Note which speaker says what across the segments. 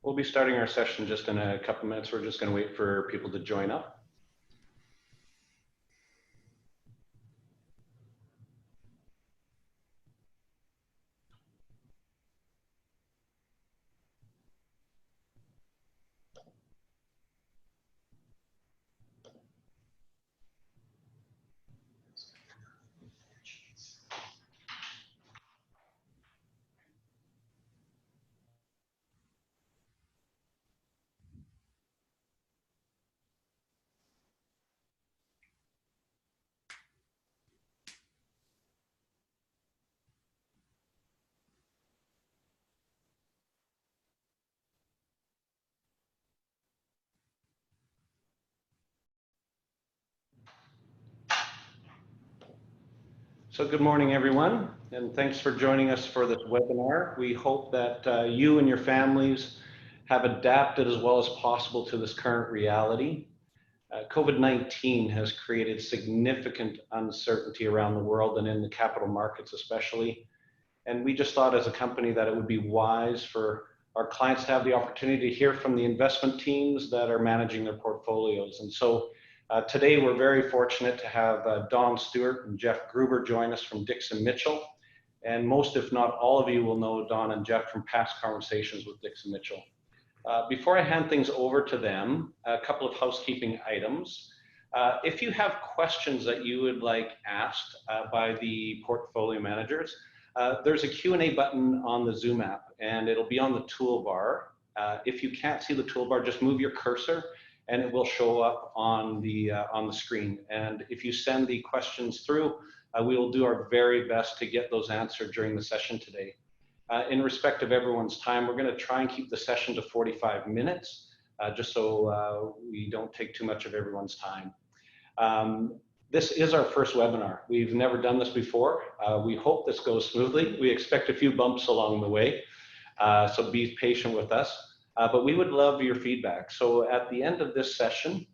Speaker 1: We'll be starting our session just in a couple minutes. We're just going to wait for people to join up. So good morning, everyone, and thanks for joining us for this webinar. We hope that you and your families have adapted as well as possible to this current reality. COVID-19 has created significant uncertainty around the world and in the capital markets especially. And we just thought as a company that it would be wise for our clients to have the opportunity to hear from the investment teams that are managing their portfolios. And so today we're very fortunate to have Don Stewart and Jeff Gruber join us from Dixon Mitchell. And most, if not all of you will know Don and Jeff from past conversations with Dixon Mitchell. Before I hand things over to them, a couple of housekeeping items. If you have questions that you would like asked by the portfolio managers, there's a Q&A button on the Zoom app and it'll be on the toolbar. If you can't see the toolbar, just move your cursor and it will show up on the screen. And if you send the questions through, we will do our very best to get those answered during the session today. In respect of everyone's time, we're going to try and keep the session to 45 minutes, just so we don't take too much of everyone's time. This is our first webinar. We've never done this before. We hope this goes smoothly. We expect a few bumps along the way, so be patient with us. But we would love your feedback. So at the end of this session,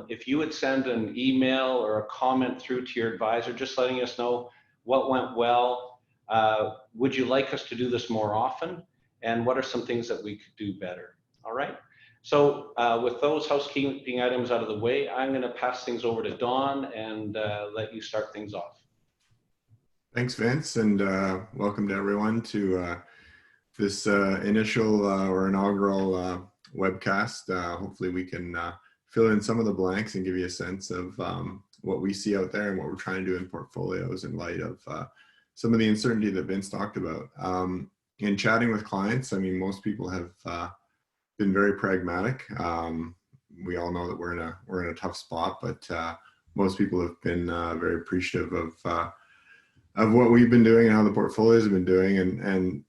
Speaker 1: if you would send an email or a comment through to your advisor, just letting us know what went well, would you like us to do this more often, and what are some things that we could do better? All right. So with those housekeeping items out of the way, I'm going to pass things over to Don and let you start things off.
Speaker 2: Thanks, Vince, and welcome to everyone to this initial or inaugural webcast. Hopefully we can fill in some of the blanks and give you a sense of what we see out there and what we're trying to do in portfolios in light of some of the uncertainty that Vince talked about. In chatting with clients, I mean, most people have been very pragmatic. We all know that we're in a tough spot, but most people have been very appreciative of what we've been doing and how the portfolios have been doing, and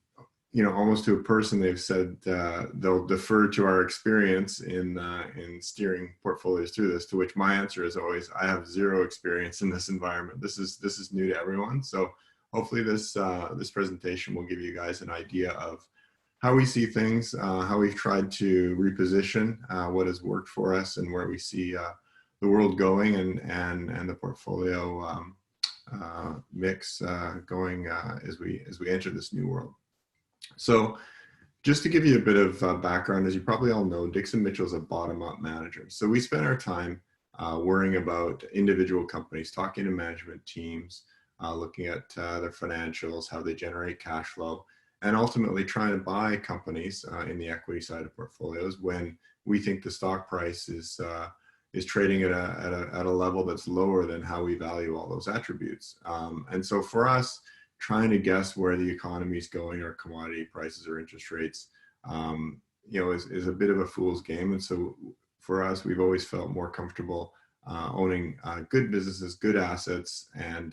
Speaker 2: you know, almost to a person, they've said they'll defer to our experience in steering portfolios through this. To which my answer is always, I have zero experience in this environment. This is new to everyone. So hopefully this this presentation will give you guys an idea of how we see things, how we've tried to reposition what has worked for us, and where we see the world going, and the portfolio mix going as we enter this new world. So just to give you a bit of background, as you probably all know, Dixon Mitchell is a bottom-up manager. So we spend our time worrying about individual companies, talking to management teams, looking at their financials, how they generate cash flow, and ultimately trying to buy companies in the equity side of portfolios when we think the stock price is trading at a level that's lower than how we value all those attributes. And so for us, trying to guess where the economy is going, or commodity prices or interest rates, you know, is a bit of a fool's game. And so for us, we've always felt more comfortable owning good businesses, good assets, and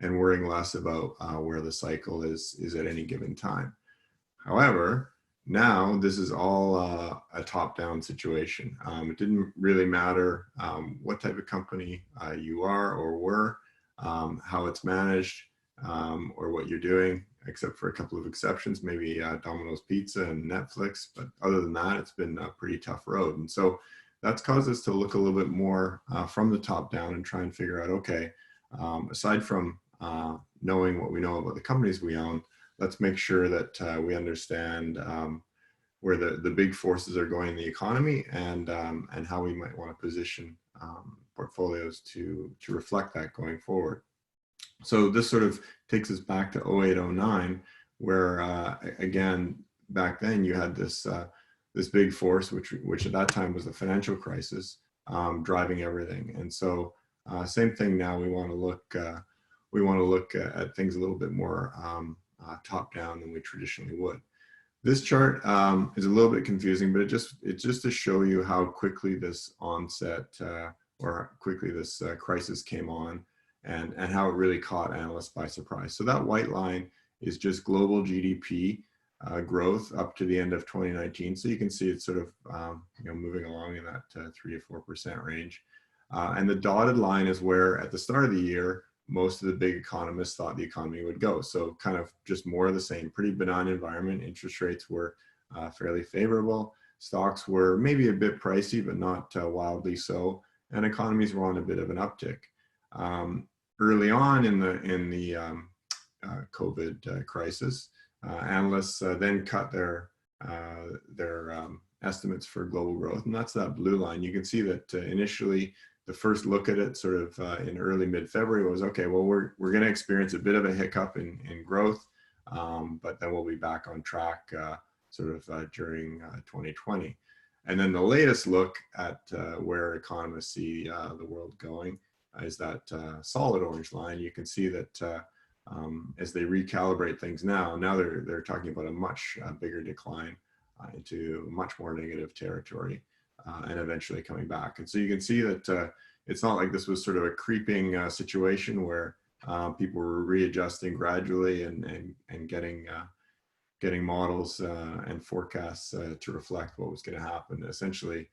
Speaker 2: worrying less about where the cycle is at any given time. However, now this is all a top-down situation. It didn't really matter what type of company you are or were, how it's managed, or what you're doing, except for a couple of exceptions, maybe Domino's Pizza and Netflix. But other than that, it's been a pretty tough road. And so that's caused us to look a little bit more from the top down and try and figure out, okay, aside from knowing what we know about the companies we own, let's make sure that we understand where the big forces are going in the economy, and how we might want to position portfolios to reflect that going forward. So this sort of takes us back to 08, 09, where again, back then you had this this big force, which at that time was the financial crisis, driving everything. And so same thing now. We want to look at things a little bit more top down than we traditionally would. This chart is a little bit confusing, but it's just to show you how quickly this onset or quickly this crisis came on, and how it really caught analysts by surprise. So that white line is just global GDP growth up to the end of 2019. So you can see it's sort of moving along in that 3 to 4% range. And the dotted line is where at the start of the year, most of the big economists thought the economy would go. So kind of just more of the same, pretty benign environment. Interest rates were fairly favorable. Stocks were maybe a bit pricey, but not wildly so. And economies were on a bit of an uptick. Early on in the COVID crisis, analysts then cut their estimates for global growth, and that's that blue line. You can see that initially the first look at it sort of in early mid-February was, okay, well, we're going to experience a bit of a hiccup in growth, but then we'll be back on track during 2020. And then the latest look at where economists see the world going is that solid orange line. You can see that as they recalibrate things now they're talking about a much bigger decline into much more negative territory, and eventually coming back. And so you can see that it's not like this was sort of a creeping situation where people were readjusting gradually and getting models and forecasts to reflect what was going to happen. Essentially,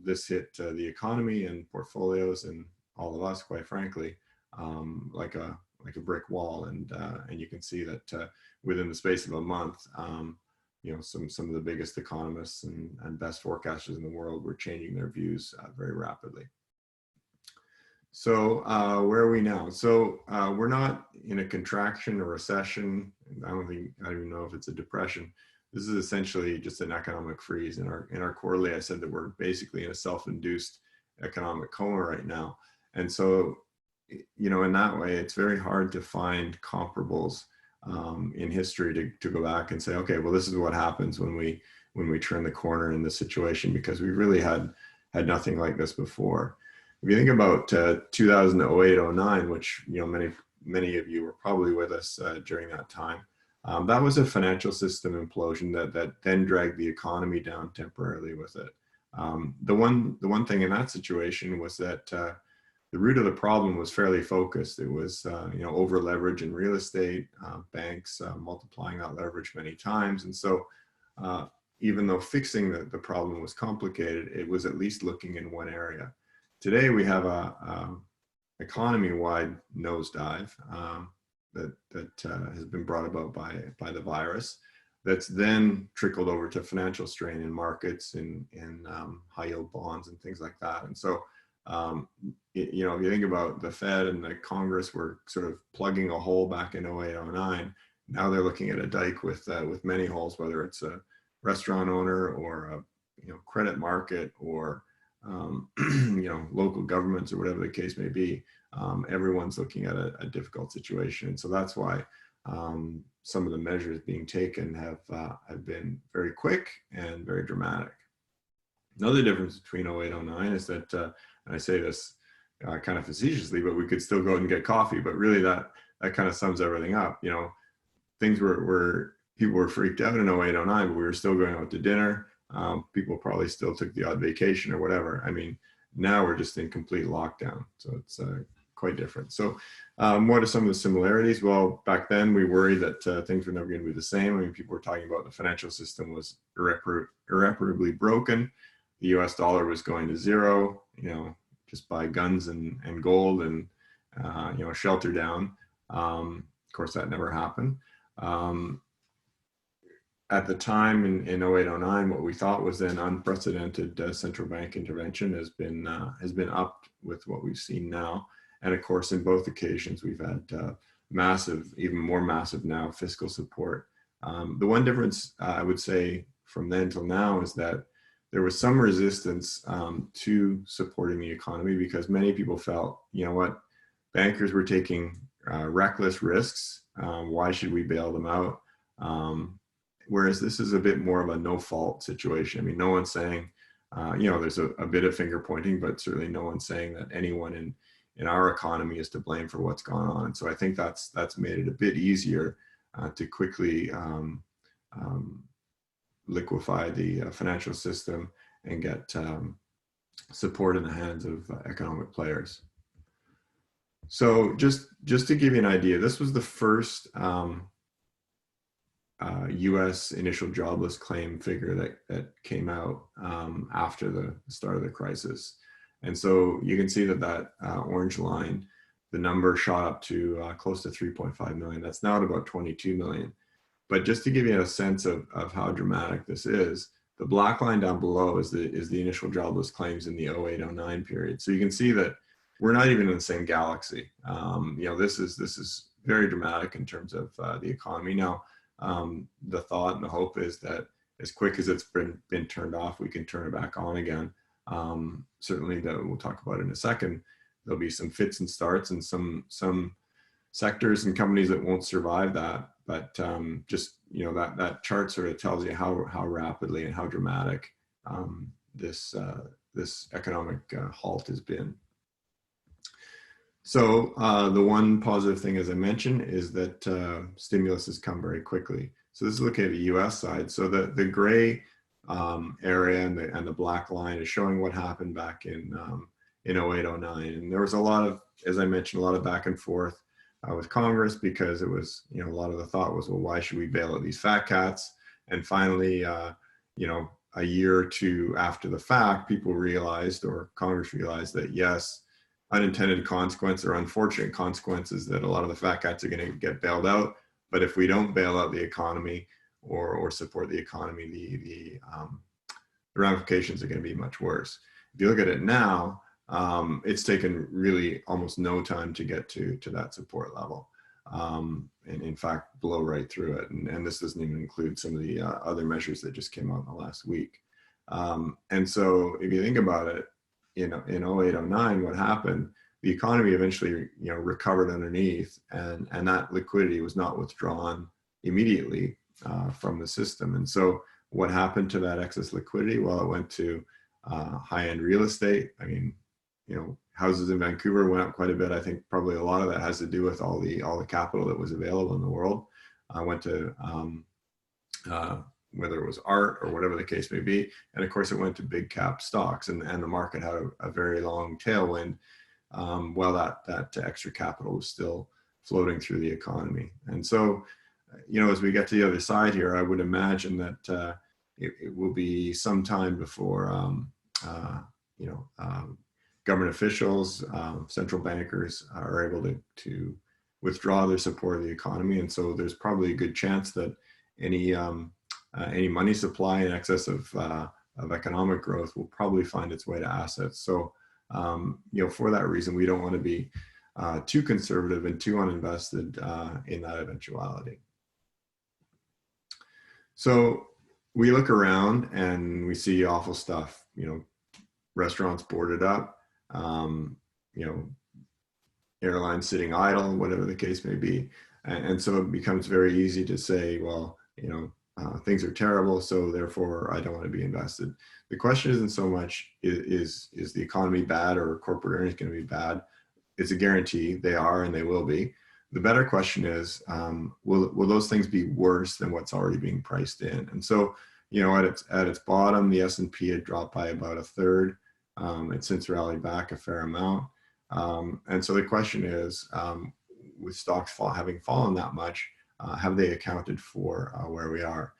Speaker 2: this hit the economy and portfolios and all of us, quite frankly, like a brick wall. And you can see that within the space of a month, some of the biggest economists and best forecasters in the world were changing their views very rapidly. So where are we now? So we're not in a contraction or recession. I don't even know if it's a depression. This is essentially just an economic freeze. In our quarterly, I said that we're basically in a self-induced economic coma right now. And so, in that way, it's very hard to find comparables in history to go back and say, okay, well, this is what happens when we turn the corner in this situation, because we really had nothing like this before. If you think about 2008, 09, which many of you were probably with us during that time, that was a financial system implosion that then dragged the economy down temporarily with it. The one thing in that situation was that the root of the problem was fairly focused. It was over leverage in real estate, banks multiplying that leverage many times, and so even though fixing the problem was complicated, it was at least looking in one area. Today we have a economy-wide nosedive that has been brought about by the virus. That's then trickled over to financial strain in markets, in high yield bonds and things like that. And so, if you think about the Fed and the Congress were sort of plugging a hole back in 08, 09. Now they're looking at a dike with many holes, whether it's a restaurant owner or a credit market or local governments or whatever the case may be. Everyone's looking at a difficult situation, and so that's why some of the measures being taken have been very quick and very dramatic. Another difference between 08, 09 is that, and I say this kind of facetiously, but we could still go out and get coffee, but really that kind of sums everything up. Things were people were freaked out in 08, 09, but we were still going out to dinner. People probably still took the odd vacation or whatever. I mean, now we're just in complete lockdown. So it's quite different. So what are some of the similarities? Well, back then we worried that things were never going to be the same. I mean, people were talking about the financial system was irreparably broken. The US dollar was going to zero, just buy guns and gold and, shelter down. Of course, that never happened. At the time in 08, 09, what we thought was an unprecedented central bank intervention has been upped with what we've seen now. And of course, in both occasions, we've had massive, even more massive now, fiscal support. The one difference I would say from then till now is that there was some resistance to supporting the economy because many people felt, you know what, bankers were taking reckless risks. Why should we bail them out? Whereas this is a bit more of a no-fault situation. I mean, no one's saying, there's a bit of finger pointing, but certainly no one's saying that anyone in our economy is to blame for what's gone on. And so I think that's made it a bit easier to quickly liquefy the financial system and get support in the hands of economic players. So just to give you an idea, this was the first U.S. initial jobless claim figure that came out after the start of the crisis. And so you can see that orange line, the number shot up to close to 3.5 million. That's now at about 22 million. But just to give you a sense of how dramatic this is, the black line down below is the initial jobless claims in the 08-09 period. So you can see that we're not even in the same galaxy. This is very dramatic in terms of the economy. Now, the thought and the hope is that as quick as it's been turned off, we can turn it back on again. Certainly, that we'll talk about in a second. There'll be some fits and starts and some sectors and companies that won't survive that. But that chart sort of tells you how rapidly and how dramatic this economic halt has been. So the one positive thing, as I mentioned, is that stimulus has come very quickly. So this is looking at the U.S. side. So the gray area and the black line is showing what happened back in 08-09. And there was a lot of, as I mentioned, a lot of back and forth with Congress because it was, a lot of the thought was, well, why should we bail out these fat cats? And finally, a year or two after the fact, people realized, or Congress realized, that yes, unintended consequences or unfortunate consequences, that a lot of the fat cats are going to get bailed out. But if we don't bail out the economy or support the economy, the ramifications are going to be much worse. If you look at it now, it's taken really almost no time to get to that support level. And in fact, blow right through it. And this doesn't even include some of the other measures that just came out in the last week. And so if you think about it, in 08-09, what happened, the economy eventually, recovered underneath, and that liquidity was not withdrawn immediately from the system. And so what happened to that excess liquidity? Well, it went to high-end real estate. I mean, houses in Vancouver went up quite a bit. I think probably a lot of that has to do with all the capital that was available in the world. Went to whether it was art or whatever the case may be. And of course, it went to big cap stocks, and the market had a very long tailwind while that extra capital was still floating through the economy. And so, as we get to the other side here, I would imagine that it will be some time before, government officials, central bankers are able to withdraw their support of the economy. And so there's probably a good chance that any money supply in excess of economic growth will probably find its way to assets. So, for that reason, we don't want to be too conservative and too uninvested in that eventuality. So we look around and we see awful stuff, restaurants boarded up, airlines sitting idle, whatever the case may be. And so it becomes very easy to say, well, things are terrible, so therefore I don't want to be invested. The question isn't so much is the economy bad or corporate earnings going to be bad. It's a guarantee they are and they will be. The better question is, will those things be worse than what's already being priced in? And so, at its bottom, the S&P had dropped by about a third. It's since rallied back a fair amount. And so the question is, with stocks having fallen that much, have they accounted for where we are?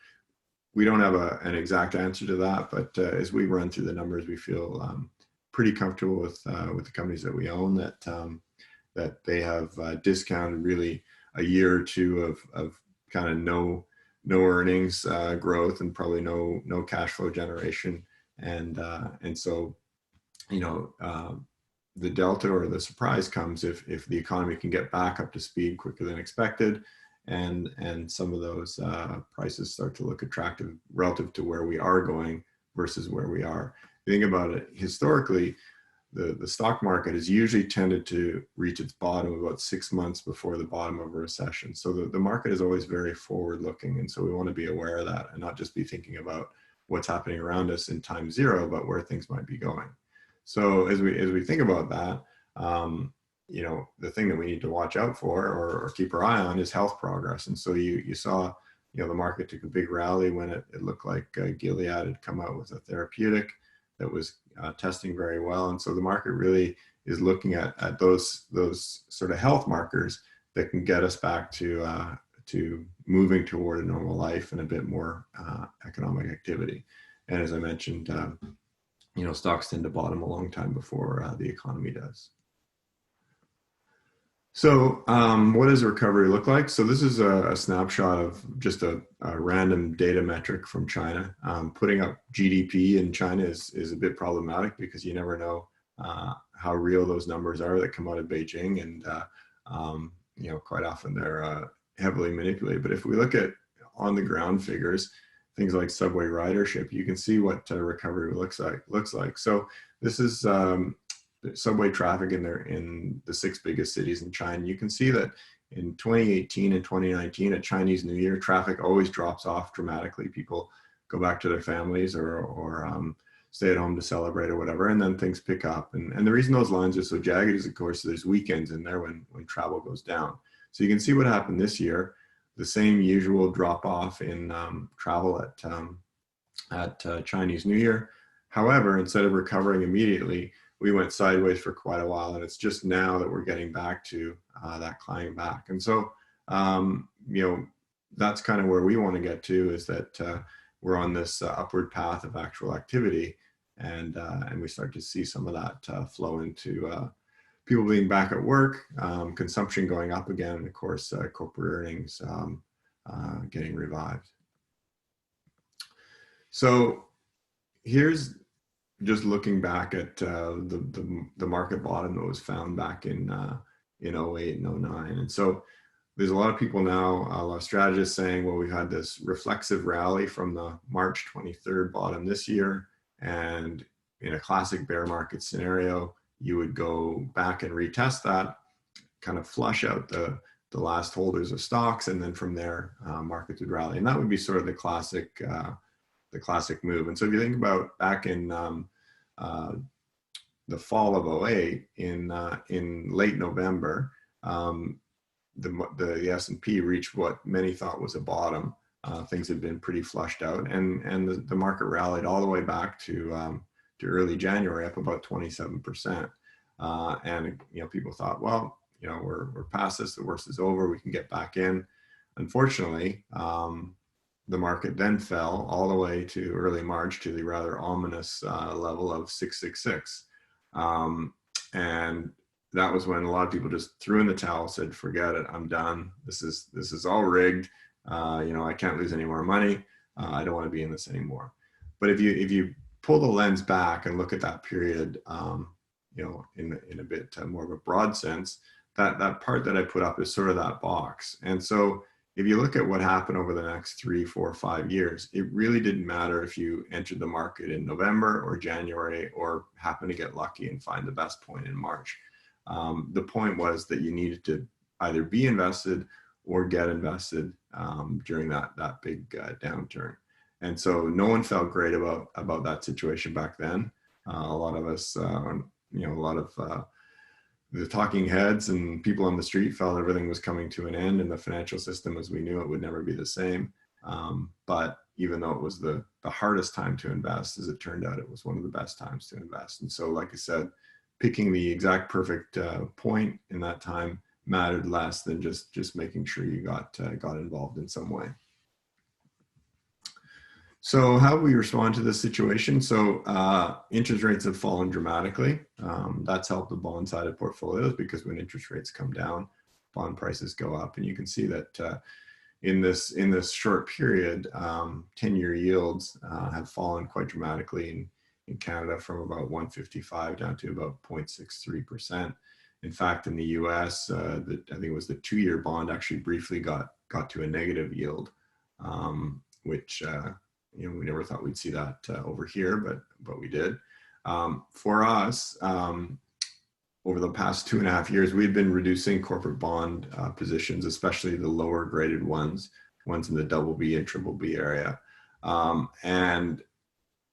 Speaker 2: We don't have an exact answer to that, but as we run through the numbers, we feel pretty comfortable with the companies that we own, that they have discounted really a year or two of kind of no earnings growth and probably no cash flow generation, and so the delta or the surprise comes if the economy can get back up to speed quicker than expected, and some of those prices start to look attractive relative to where we are going versus where we are. Think about it historically. The stock market has usually tended to reach its bottom about 6 months before the bottom of a recession. So the market is always very forward looking. And so we want to be aware of that and not just be thinking about what's happening around us in time zero, but where things might be going. So as we think about that, the thing that we need to watch out for or keep our eye on is health progress. And so you saw, the market took a big rally when it looked like Gilead had come out with a therapeutic that was testing very well. And so the market really is looking at those sort of health markers that can get us back to moving toward a normal life and a bit more economic activity. And as I mentioned, stocks tend to bottom a long time before the economy does. So what does recovery look like? So this is a snapshot of just a random data metric from China. Putting up GDP in China is a bit problematic because you never know how real those numbers are that come out of Beijing, and quite often they're heavily manipulated. But if we look at on the ground figures, things like subway ridership, you can see what recovery looks like. So this is subway traffic in the 6 biggest cities in China. You can see that in 2018 and 2019 at Chinese New Year, traffic always drops off dramatically. People go back to their families or stay at home to celebrate or whatever, and then things pick up. And the reason those lines are so jagged is, of course, there's weekends in there when travel goes down. So you can see what happened this year, the same usual drop off in travel at Chinese New Year. However, instead of recovering immediately, we went sideways for quite a while, and it's just now that we're getting back to that climbing back. And so, that's kind of where we want to get to, is that we're on this upward path of actual activity, and we start to see some of that flow into people being back at work, consumption going up again, and of course, corporate earnings getting revived. So here's just looking back at the market bottom that was found back in 08 and 09. And so there's a lot of people now, a lot of strategists saying, well, we've had this reflexive rally from the March 23rd bottom this year. And in a classic bear market scenario, you would go back and retest that, kind of flush out the last holders of stocks. And then from there, markets would rally. And that would be sort of the classic move. And so if you think about back in the fall of 08, in late November, the S&P reached what many thought was a bottom. Things had been pretty flushed out, and the market rallied all the way back to early January, up about 27%. And people thought, well, we're past this, the worst is over, we can get back in. Unfortunately, the market then fell all the way to early March to the rather ominous level of 666. And that was when a lot of people just threw in the towel, said, forget it, I'm done. This is all rigged. I can't lose any more money. I don't want to be in this anymore. But if you pull the lens back and look at that period, in a bit more of a broad sense, that part that I put up is sort of that box. And so if you look at what happened over the next 3, 4, 5 years, it really didn't matter if you entered the market in November or January or happened to get lucky and find the best point in March. The point was that you needed to either be invested or get invested during that big downturn. And so no one felt great about that situation back then. A lot of us, a lot of the talking heads and people on the street felt everything was coming to an end, and the financial system as we knew it would never be the same. But even though it was the hardest time to invest, as it turned out, it was one of the best times to invest. And so, like I said, picking the exact perfect point in that time mattered less than just making sure you got involved in some way. So how do we respond to this situation? So interest rates have fallen dramatically. That's helped the bond side of portfolios, because when interest rates come down, bond prices go up. And you can see that in this short period, 10-year yields have fallen quite dramatically in Canada, from about 1.55 down to about 0.63%. In fact, in the U.S., I think it was the 2-year bond actually briefly got to a negative yield, which we never thought we'd see that over here, but we did. For us, over the past 2.5 years, we've been reducing corporate bond positions, especially the lower graded ones in the double B and triple B area, and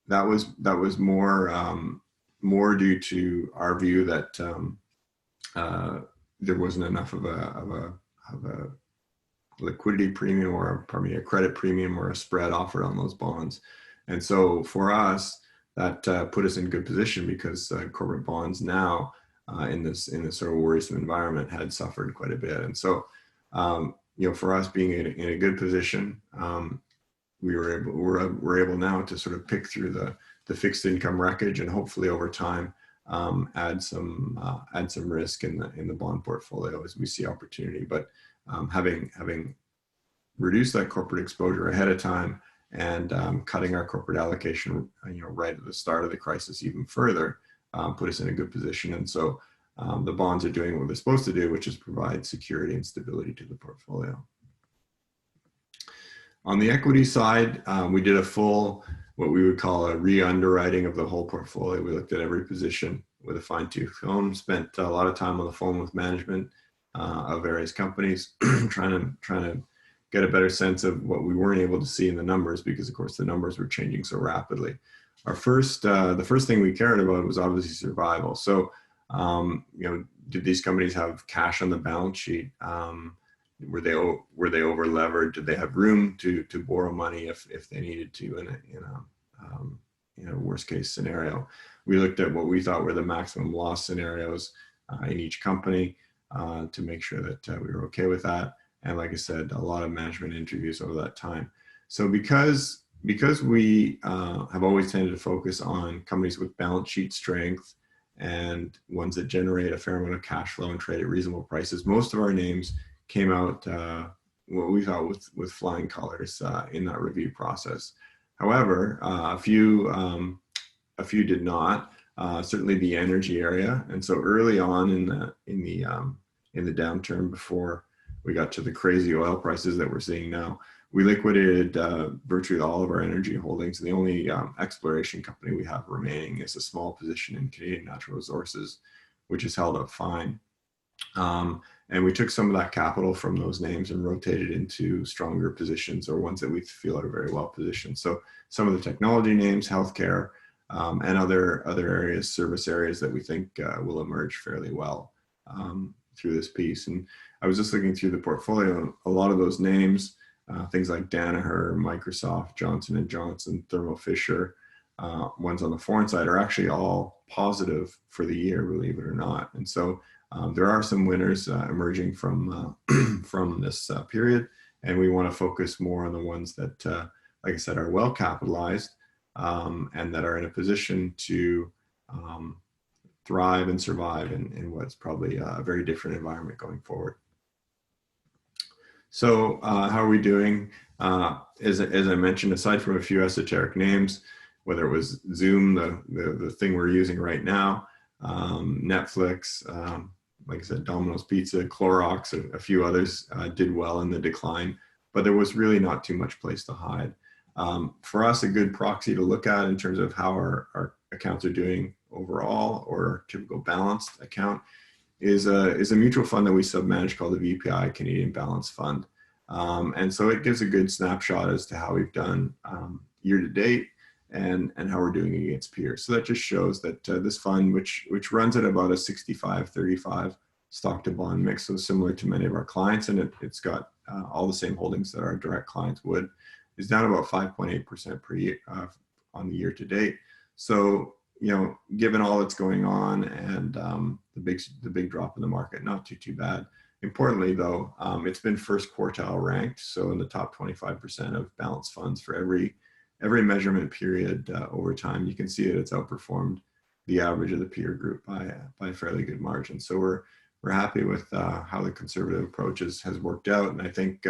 Speaker 2: that was more due to our view that there wasn't enough of a liquidity premium, or a credit premium or a spread offered on those bonds. And so for us, that put us in good position, because corporate bonds now in this sort of worrisome environment had suffered quite a bit. And so for us being in a good position, we're able now to sort of pick through the fixed income wreckage, and hopefully over time add some risk in the bond portfolio as we see opportunity. But having reduced that corporate exposure ahead of time, and cutting our corporate allocation right at the start of the crisis even further, put us in a good position. And so the bonds are doing what they're supposed to do, which is provide security and stability to the portfolio. On the equity side, we did a full, what we would call a re-underwriting of the whole portfolio. We looked at every position with a fine-tooth comb, spent a lot of time on the phone with management of various companies, trying to get a better sense of what we weren't able to see in the numbers, because of course the numbers were changing so rapidly. The first thing we cared about was obviously survival. So, did these companies have cash on the balance sheet? Were they over levered? Did they have room to borrow money if they needed to in a worst case scenario? We looked at what we thought were the maximum loss scenarios in each company to make sure that we were okay with that. And like I said, a lot of management interviews over that time. So because we have always tended to focus on companies with balance sheet strength and ones that generate a fair amount of cash flow and trade at reasonable prices, most of our names came out what we thought with flying colors in that review process. However, a few did not. Certainly the energy area, and so early on in the downturn, before we got to the crazy oil prices that we're seeing now, we liquidated virtually all of our energy holdings. The only exploration company we have remaining is a small position in Canadian Natural Resources, which is held up fine. And we took some of that capital from those names and rotated into stronger positions, or ones that we feel are very well positioned. So some of the technology names, healthcare, and other areas, service areas that we think will emerge fairly well through this piece. And I was just looking through the portfolio. A lot of those names, things like Danaher, Microsoft, Johnson & Johnson, Thermo Fisher, ones on the foreign side, are actually all positive for the year, believe it or not. And so there are some winners emerging from from this period, and we want to focus more on the ones that, like I said, are well capitalized and that are in a position to thrive and survive in what's probably a very different environment going forward. So how are we doing? As I mentioned, aside from a few esoteric names, whether it was Zoom, the thing we're using right now, Netflix, like I said, Domino's Pizza, Clorox, a few others did well in the decline, but there was really not too much place to hide. For us, a good proxy to look at in terms of how our accounts are doing overall, or typical balanced account, is a mutual fund that we submanage called the VPI Canadian Balanced Fund. And so it gives a good snapshot as to how we've done year to date and how we're doing against peers. So that just shows that this fund, which runs at about a 65-35 stock to bond mix, so similar to many of our clients, and it's got all the same holdings that our direct clients would, is down about 5.8% per year on the year to date. So, given all that's going on and the big drop in the market, not too bad. Importantly, though, it's been first quartile ranked, so in the top 25% of balanced funds for every measurement period over time. You can see that it's outperformed the average of the peer group by a fairly good margin. So we're happy with how the conservative approach has worked out, and I think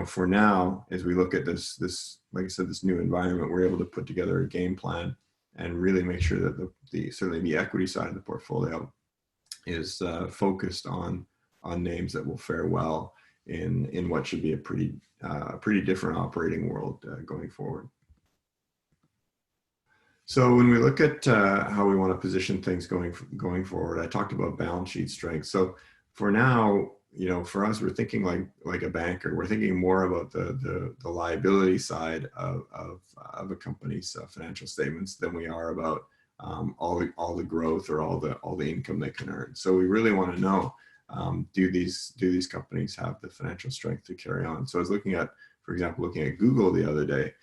Speaker 2: for now, as we look at this, like I said, this new environment, we're able to put together a game plan and really make sure that certainly the equity side of the portfolio is focused on names that will fare well in what should be a pretty different operating world going forward. So when we look at how we want to position things going forward, I talked about balance sheet strength. So for now, for us, we're thinking like a banker. We're thinking more about the liability side of a company's financial statements than we are about all the growth or all the income they can earn. So we really want to know, do these companies have the financial strength to carry on? So I was looking at, for example, Google the other day.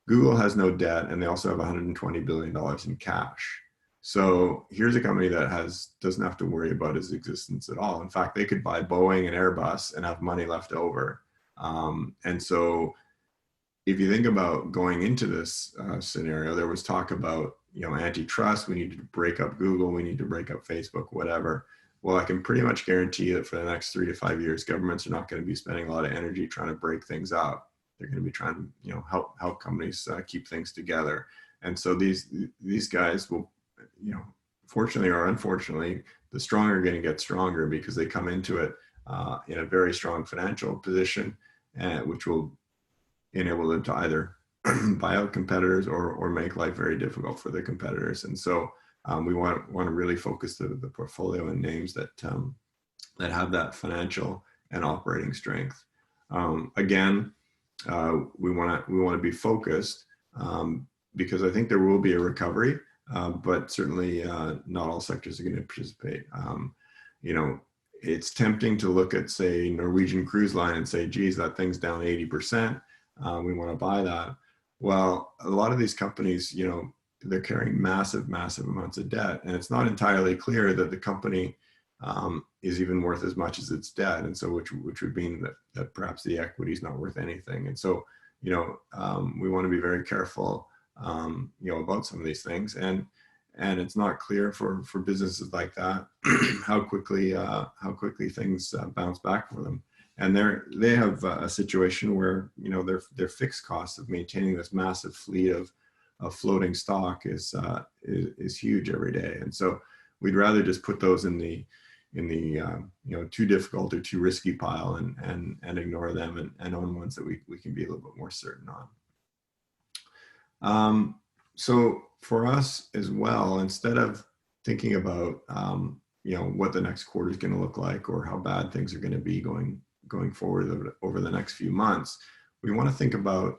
Speaker 2: Google has no debt, and they also have $120 billion in cash. So here's a company that doesn't have to worry about its existence at all. In fact, they could buy Boeing and Airbus and have money left over. And so if you think about going into this scenario, there was talk about, antitrust. We need to break up Google. We need to break up Facebook, whatever. Well, I can pretty much guarantee that for the next 3 to 5 years, governments are not going to be spending a lot of energy trying to break things up. They're going to be trying to, help companies keep things together. And so these guys will, fortunately or unfortunately, the strong are going to get stronger because they come into it in a very strong financial position, which will enable them to either buy out competitors or make life very difficult for their competitors. And so we want to really focus the portfolio in names that have that financial and operating strength. Again, we want to be focused because I think there will be a recovery, but certainly not all sectors are going to participate. It's tempting to look at, say, Norwegian Cruise Line and say, geez, that thing's down 80%. We want to buy that. Well, a lot of these companies, they're carrying massive amounts of debt, and it's not entirely clear that the company is even worth as much as its debt, and so which would mean that perhaps the equity is not worth anything. And so we want to be very careful about some of these things, and it's not clear for businesses like that how quickly things bounce back for them. And they have a situation where their fixed costs of maintaining this massive fleet of floating stock is huge every day, and so we'd rather just put those in the too difficult or too risky pile and ignore them and own ones that we can be a little bit more certain on. So for us as well, instead of thinking about what the next quarter is going to look like or how bad things are going to be going forward over the next few months, we want to think about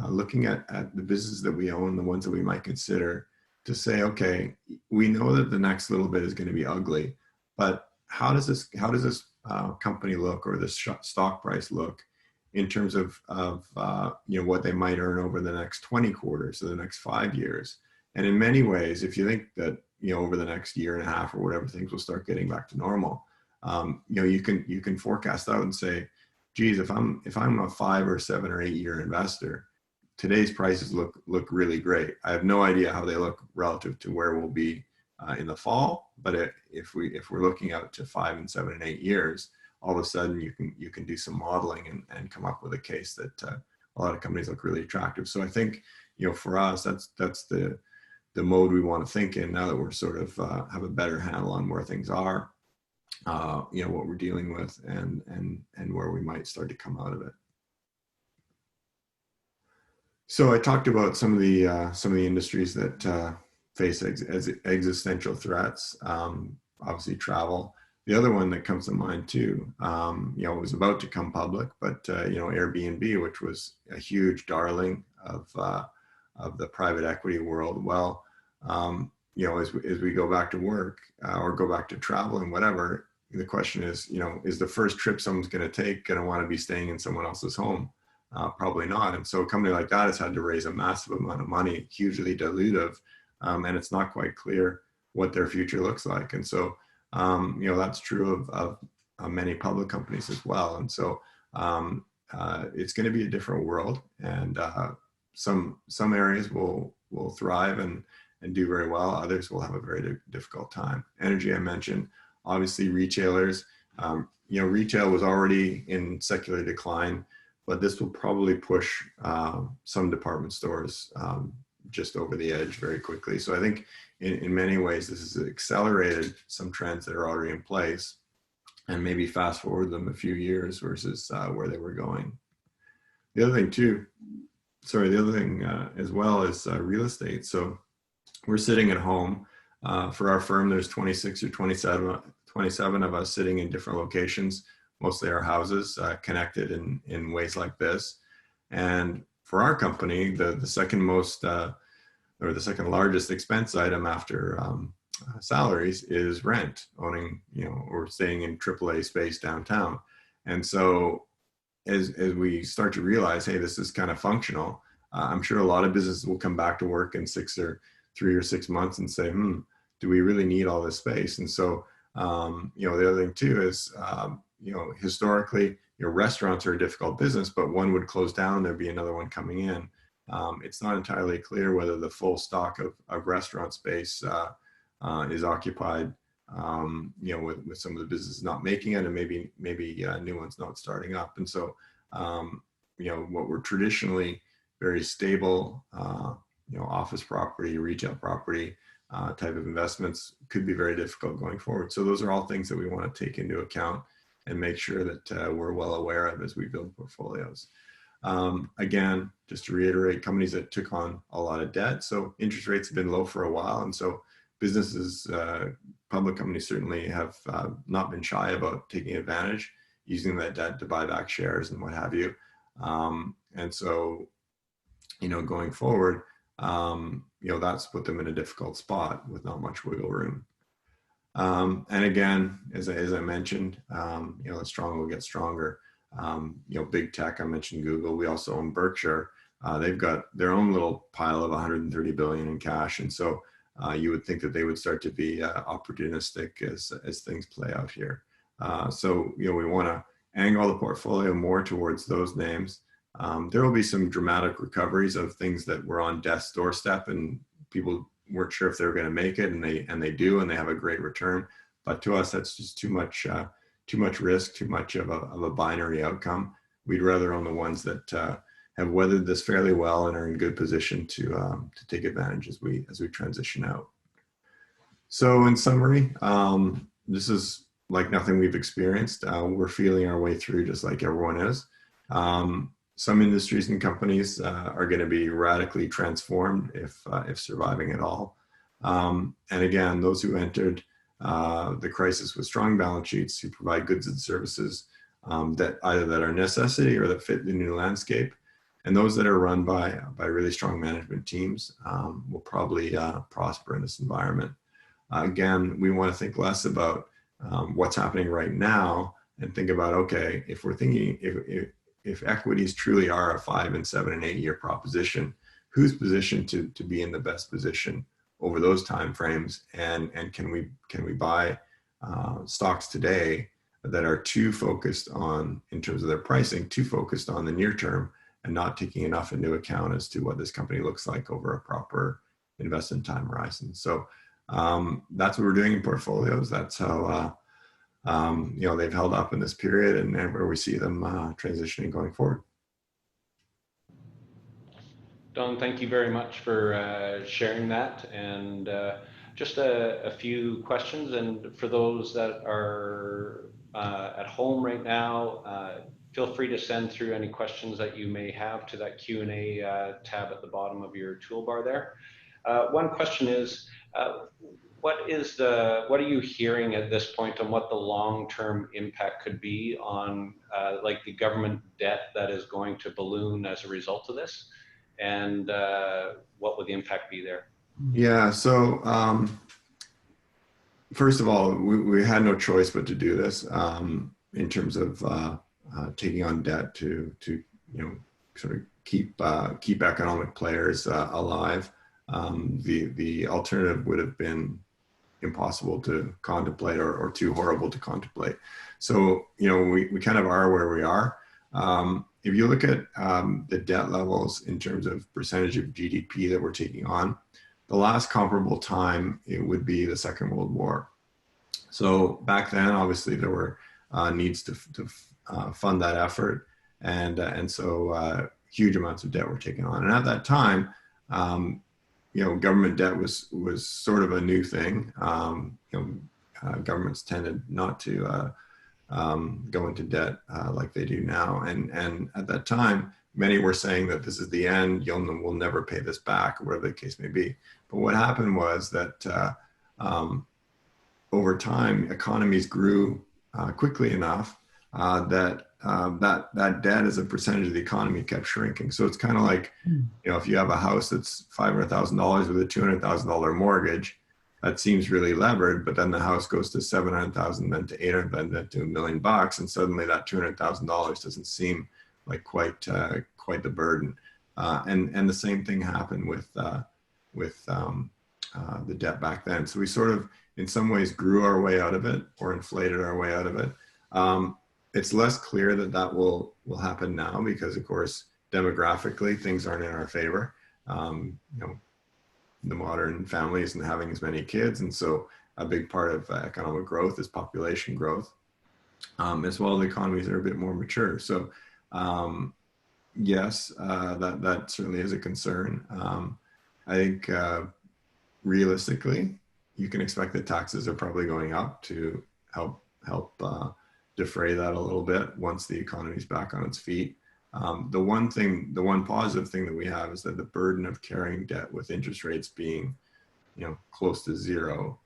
Speaker 2: looking at the businesses that we own, the ones that we might consider, to say, okay, we know that the next little bit is going to be ugly, but how does this company look, or this stock price look, in terms of what they might earn over the next 20 quarters or the next 5 years? And in many ways, if you think that over the next year and a half or whatever, things will start getting back to normal, you can forecast out and say, geez, if I'm a 5 or 7 or 8 year investor, today's prices look really great. I have no idea how they look relative to where we'll be in the fall, but if we're looking out to 5 and 7 and 8 years, all of a sudden you can do some modeling and come up with a case that a lot of companies look really attractive. So I think for us, that's the mode we want to think in now that we're sort of have a better handle on where things are, what we're dealing with, and where we might start to come out of it. So I talked about some of the industries that face existential threats. Obviously, travel. The other one that comes to mind too, it was about to come public, but Airbnb, which was a huge darling of the private equity world. Well, as we go back to work or go back to travel and whatever, the question is, is the first trip someone's going to take going to want to be staying in someone else's home? Probably not. And so a company like that has had to raise a massive amount of money, hugely dilutive, and it's not quite clear what their future looks like. And so, that's true of many public companies as well. And so it's going to be a different world, and some areas will thrive and do very well. Others will have a very difficult time. Energy, I mentioned. Obviously, retailers. Retail was already in secular decline, but this will probably push some department stores just over the edge very quickly. So I think in many ways, this has accelerated some trends that are already in place and maybe fast forward them a few years versus where they were going. The other thing too, the other thing as well is real estate. So we're sitting at home. For our firm, there's 26 or 27 of us sitting in different locations, mostly our houses, connected in ways like this. And for our company, the second most or the second largest expense item after salaries is rent, owning, or staying in AAA space downtown. And so as we start to realize, hey, this is kind of functional, I'm sure a lot of businesses will come back to work in 3 or 6 months and say, do we really need all this space? And so, the other thing too is, historically, restaurants are a difficult business, but one would close down, there'd be another one coming in. It's not entirely clear whether the full stock of restaurant space is occupied, with some of the businesses not making it, and maybe new ones not starting up. And so, what were traditionally very stable, office property, retail property type of investments could be very difficult going forward. So those are all things that we want to take into account and make sure that we're well aware of as we build portfolios. Again, just to reiterate, companies that took on a lot of debt. So interest rates have been low for a while. And so businesses, public companies certainly have not been shy about taking advantage, using that debt to buy back shares and what have you. And so, going forward, that's put them in a difficult spot with not much wiggle room. And again, as I mentioned, the strong will get stronger. Big tech, I mentioned Google. We also own Berkshire. They've got their own little pile of 130 billion in cash. And so you would think that they would start to be opportunistic as things play out here. So, we want to angle the portfolio more towards those names. There will be some dramatic recoveries of things that were on death's doorstep and people weren't sure if they were going to make it, and they do, and they have a great return. But to us, that's just too much risk, too much of a binary outcome. We'd rather own the ones that have weathered this fairly well and are in good position to take advantage as we transition out. So in summary, this is like nothing we've experienced. We're feeling our way through just like everyone is. Some industries and companies are going to be radically transformed if surviving at all. And again, those who entered the crisis with strong balance sheets, who provide goods and services that are necessity or that fit the new landscape, and those that are run by really strong management teams will probably prosper in this environment. Again, we want to think less about what's happening right now and think about, okay, if we're thinking, if equities truly are a 5 and 7 and 8 year proposition, who's positioned to be in the best position over those time frames, and can we buy stocks today that are too focused on, in terms of their pricing, too focused on the near term and not taking enough into account as to what this company looks like over a proper investment time horizon. So that's what we're doing in portfolios. That's how they've held up in this period, and where we see them transitioning going forward.
Speaker 1: Don, thank you very much for sharing that. And just a few questions. And for those that are at home right now, feel free to send through any questions that you may have to that Q&A tab at the bottom of your toolbar there. One question is, what are you hearing at this point on what the long-term impact could be on like the government debt that is going to balloon as a result of this? And what would the impact be there?
Speaker 2: Yeah, so first of all, we had no choice but to do this in terms of taking on debt to sort of keep economic players alive. The alternative would have been impossible to contemplate or too horrible to contemplate. So, we kind of are where we are. If you look at the debt levels in terms of percentage of GDP that we're taking on, the last comparable time, it would be the Second World War. So back then, obviously, there were needs to fund that effort. And so huge amounts of debt were taken on. And at that time, government debt was sort of a new thing. Governments tended not to go into debt like they do now. And at that time, many were saying that this is the end, we'll never pay this back, or whatever the case may be. But what happened was that over time, economies grew quickly enough that debt as a percentage of the economy kept shrinking. So it's kind of like, if you have a house that's $500,000 with a $200,000 mortgage, that seems really levered, but then the house goes to 700,000, then to 800, then to $1 million, and suddenly that $200,000 doesn't seem like quite the burden. And the same thing happened with the debt back then. So we sort of, in some ways, grew our way out of it, or inflated our way out of it. It's less clear that will happen now because, of course, demographically things aren't in our favor. The modern family isn't having as many kids, and so a big part of economic growth is population growth, as well as economies that are a bit more mature. So yes, that certainly is a concern. I think realistically, you can expect that taxes are probably going up to help defray that a little bit once the economy is back on its feet. The one positive thing that we have is that the burden of carrying debt with interest rates being, close to zero,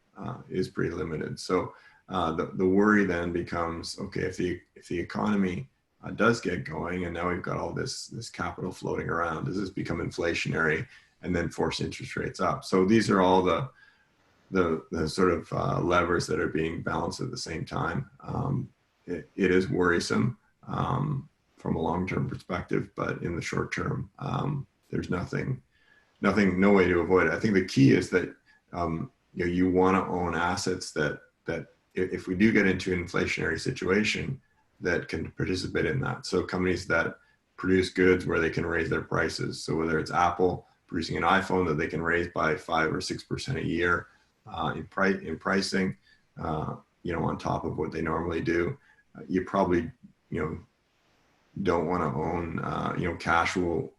Speaker 2: is pretty limited. So the worry then becomes, okay, if the economy does get going, and now we've got all this capital floating around, does this become inflationary and then force interest rates up? So these are all the sort of levers that are being balanced at the same time. It is worrisome from a long-term perspective, but in the short term, there's no way to avoid it. I think the key is that you want to own assets that if we do get into an inflationary situation, that can participate in that. So companies that produce goods where they can raise their prices. So whether it's Apple producing an iPhone that they can raise by 5 or 6% a year in pricing, on top of what they normally do, you probably don't want to own, cash will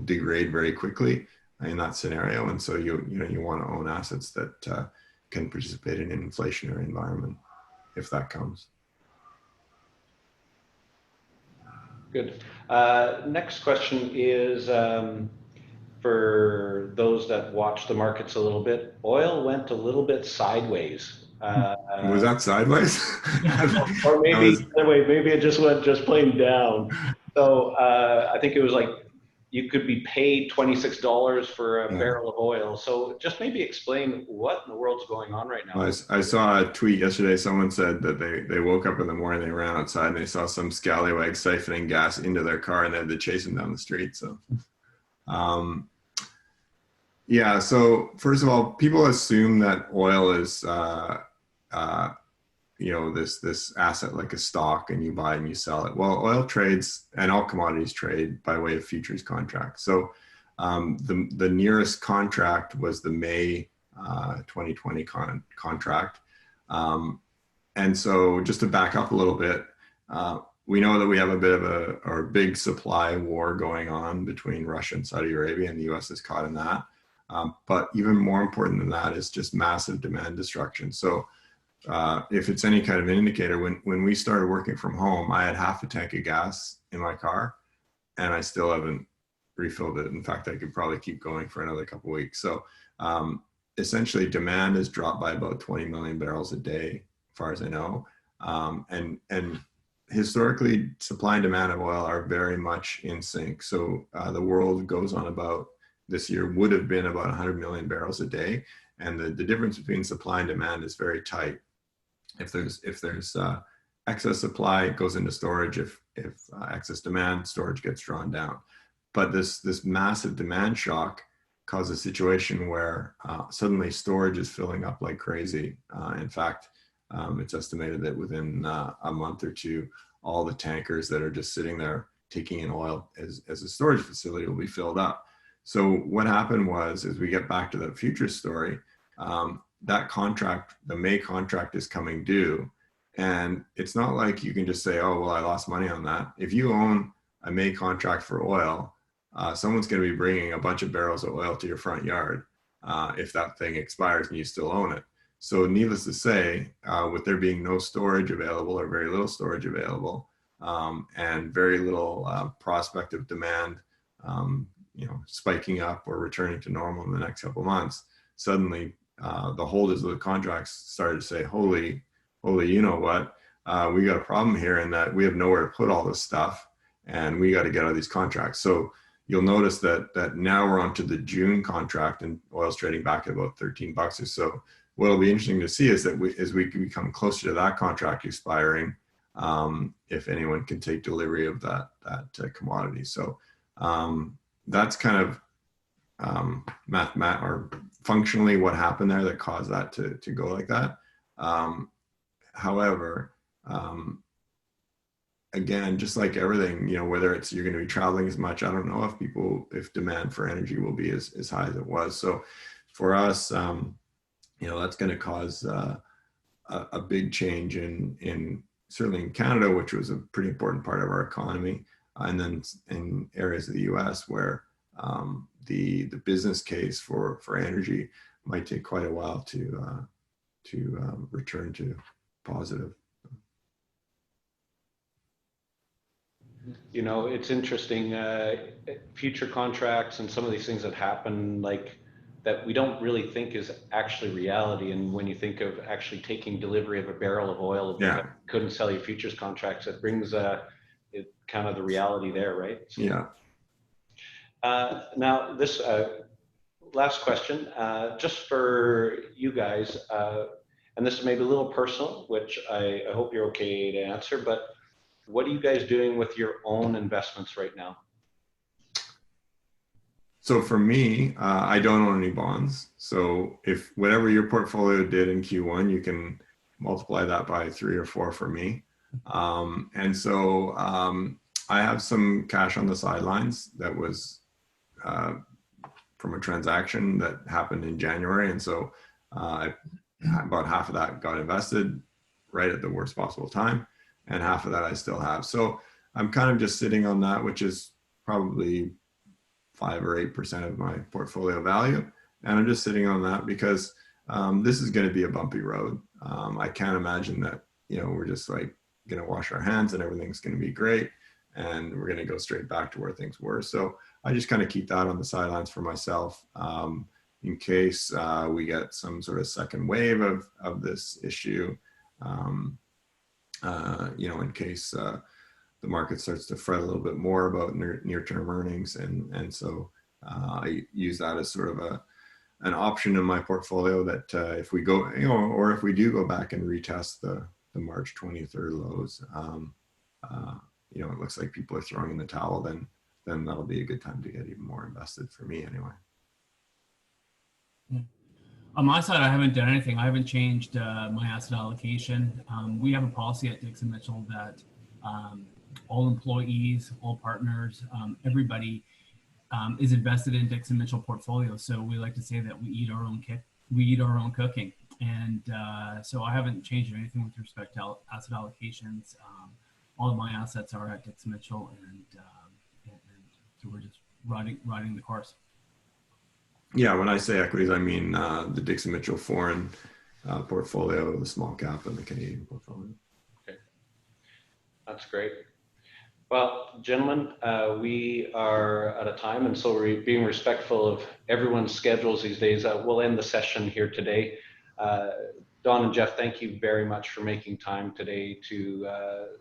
Speaker 2: degrade very quickly in that scenario, and so you want to own assets that can participate in an inflationary environment if that comes.
Speaker 1: Good. Next question is for those that watch the markets a little bit. Oil went a little bit sideways.
Speaker 2: Was that sideways?
Speaker 1: Or maybe maybe it just went plain down. So I think it was like you could be paid $26 for a barrel of oil. So just maybe explain what in the world's going on right now.
Speaker 2: Well, I saw a tweet yesterday. Someone said that they woke up in the morning, they ran outside, and they saw some scallywag siphoning gas into their car, and they had to chase him down the street. So, yeah. So first of all, people assume that oil is, this asset like a stock, and you buy and you sell it. Well, oil trades, and all commodities trade by way of futures contracts. So the nearest contract was the May 2020 contract. And so just to back up a little bit, we know that we have a bit of a big supply war going on between Russia and Saudi Arabia, and the US is caught in that. But even more important than that is just massive demand destruction. So if it's any kind of an indicator, when we started working from home, I had half a tank of gas in my car, and I still haven't refilled it. In fact, I could probably keep going for another couple of weeks. So essentially, demand has dropped by about 20 million barrels a day, as far as I know. And historically, supply and demand of oil are very much in sync. So the world goes on about, this year would have been about 100 million barrels a day. And the difference between supply and demand is very tight. If there's excess supply, it goes into storage. If excess demand, storage gets drawn down. But this massive demand shock caused a situation where suddenly storage is filling up like crazy. In fact, it's estimated that within a month or two, all the tankers that are just sitting there taking in oil as a storage facility will be filled up. So what happened was, as we get back to the futures story, that contract, the May contract, is coming due. And it's not like you can just say, oh, well, I lost money on that. If you own a May contract for oil, someone's going to be bringing a bunch of barrels of oil to your front yard. if that thing expires and you still own it. So needless to say, with there being no storage available or very little storage available, and very little prospective demand, spiking up or returning to normal in the next couple of months, suddenly the holders of the contracts started to say, holy, you know what? We got a problem here in that we have nowhere to put all this stuff, and we got to get out of these contracts. So you'll notice that now we're onto the June contract, and oil's trading back at about $13 or so. What'll be interesting to see is that as we become closer to that contract expiring, if anyone can take delivery of that commodity. So that's kind of or functionally what happened there that caused that to go like that. However, again, just like everything, whether it's you're going to be traveling as much, I don't know if demand for energy will be as high as it was. So for us, that's going to cause a big change in certainly in Canada, which was a pretty important part of our economy, and then in areas of the U.S. where the business case for energy might take quite a while to return to positive.
Speaker 1: It's interesting, future contracts and some of these things that happen, like that we don't really think is actually reality. And when you think of actually taking delivery of a barrel of oil,
Speaker 2: yeah,
Speaker 1: couldn't sell you futures contracts, it brings it kind of the reality there, right? So,
Speaker 2: yeah.
Speaker 1: Now this last question, just for you guys, and this may be a little personal, which I hope you're okay to answer, but what are you guys doing with your own investments right now?
Speaker 2: So for me, I don't own any bonds. So if whatever your portfolio did in Q1, you can multiply that by 3 or 4 for me. And so I have some cash on the sidelines that was from a transaction that happened in January. And so about half of that got invested right at the worst possible time, and half of that I still have. So I'm kind of just sitting on that, which is probably 5 or 8% of my portfolio value. And I'm just sitting on that because this is going to be a bumpy road. I can't imagine that, we're just like going to wash our hands and everything's going to be great, and we're going to go straight back to where things were. So I just kind of keep that on the sidelines for myself in case we get some sort of second wave of this issue, in case the market starts to fret a little bit more about near-term earnings. And so I use that as sort of an option in my portfolio that if we go, or if we do go back and retest the March 23rd lows, it looks like people are throwing in the towel, then that'll be a good time to get even more invested for me anyway.
Speaker 3: On my side, I haven't done anything. I haven't changed my asset allocation. We have a policy at Dixon Mitchell that all employees, all partners, everybody is invested in Dixon Mitchell portfolio. So we like to say that we eat our own cooking. And so I haven't changed anything with respect to asset allocations. All of my assets are at Dixon Mitchell, and so we're just riding the course.
Speaker 2: Yeah, when I say equities, I mean the Dixon Mitchell foreign portfolio, the small cap, and the Canadian portfolio.
Speaker 1: Okay, that's great. Well, gentlemen, we are out of time, and so we're being respectful of everyone's schedules these days. We'll end the session here today. Don and Jeff, thank you very much for making time today to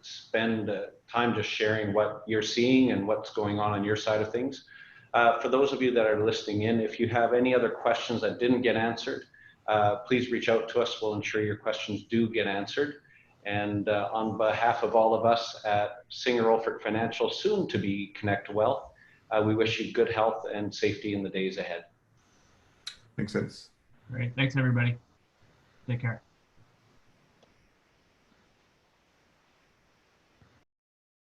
Speaker 1: spend time just sharing what you're seeing and what's going on your side of things. For those of you that are listening in, if you have any other questions that didn't get answered, please reach out to us. We'll ensure your questions do get answered. And on behalf of all of us at Singer Olfert Financial, soon to be Connect Wealth, we wish you good health and safety in the days ahead.
Speaker 2: Makes sense.
Speaker 3: Great. Thanks, everybody. Take care.